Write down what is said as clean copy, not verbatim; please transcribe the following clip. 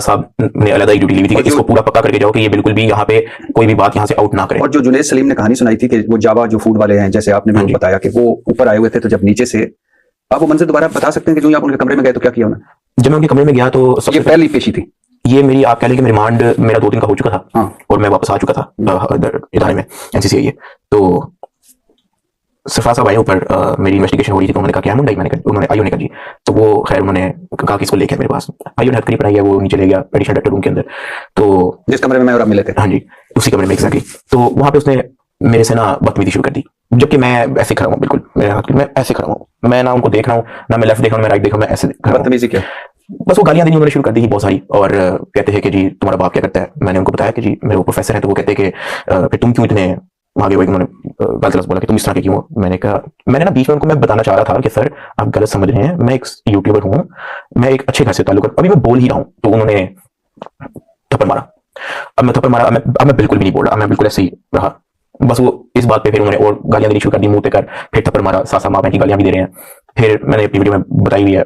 साहब ने अलग ही ड्यूटी ली हुई थी कि इसको पूरा पक्का करके जाओ कि ये बिल्कुल भी यहाँ पे कोई भी बात यहाँ से आउट ना करे। और जो जुनैद सलीम ने कहानी सुनाई थी कि वो जावा जो फूड वाले हैं, जैसे आपने भी बताया कि वो ऊपर आए हुए थे, तो जब नीचे से आप वो मंजर दोबारा बता सकते हैं कि जो आप उनके कमरे में गए तो क्या किया उन्होंने? जब मैं उनके कमरे में गया तो सबसे पहली पेशी थी ये मेरी, आप कह लें कि रिमांड मेरा 2 दिन का हो चुका था। हाँ। और मैं वापस आ चुका था इदारे में, एनसीसी है। तो सरफराज साहब आए ऊपर, मेरी इन्वेस्टिगेशन हो रही थी, तो उन्होंने कहा क्या मुंडा, मैंने कहा, उन्होंने आईओ ने कहा जी। तो वो खैर उन्होंने कहा कि इसको लेके मेरे पास, आईओ ने हथकड़ी पढ़ाई है, वो नीचे ले गया एडिशनल डायरेक्टर रूम के अंदर। तो जिस कमरे में मैं और आप मिले थे, हाँ जी, उसी कमरे में एग्जैक्टली। तो वहां पे उसने मेरे से ना बदतमीजी शुरू कर दी, जबकि मैं ऐसे खड़ा हूँ, बिल्कुल मेरे हाथ, मैं ऐसे खड़ा हूँ, मैं ना उनको देख रहा हूँ, ना मैं लेफ्ट देख रहा हूँ, मैं राइट देख रहा हूँ, मैं ऐसे बदतमीजी क्या? बस वो गालियां देनी उन्होंने शुरू कर दी बहुत सारी। और कहते हैं कि जी तुम्हारा बाप क्या करता है। मैंने उनको बताया कि जी मेरे वो प्रोफेसर है। तो वो कहते हैं कि फिर तुम क्यों इतने आगे हुए। उन्होंने गलत बोला कि तुम इस तरह के क्यों हो। मैंने कहा, मैंने ना बीच में उनको मैं बताना चाह रहा था कि सर आप गलत समझ रहे हैं, मैं एक यूट्यूबर हूँ, मैं एक अच्छे घर से ताल्लुक, अभी मैं बोल ही रहा हूँ। तो उन्होंने थप्पड़ मारा। अब मैं थप्पड़ मारा, अब मैं बिल्कुल भी नहीं बोल रहा, मैं बिल्कुल ऐसे ही रहा। बस वो इस बात पे फिर उन्होंने और गालियां देनी शुरू कर दी, मुंह पे कर, फिर थप्पड़ मारा, सासा माँ बहन की गालियां भी दे रहे हैं। फिर मैंने अपनी वीडियो में बताई हुई है।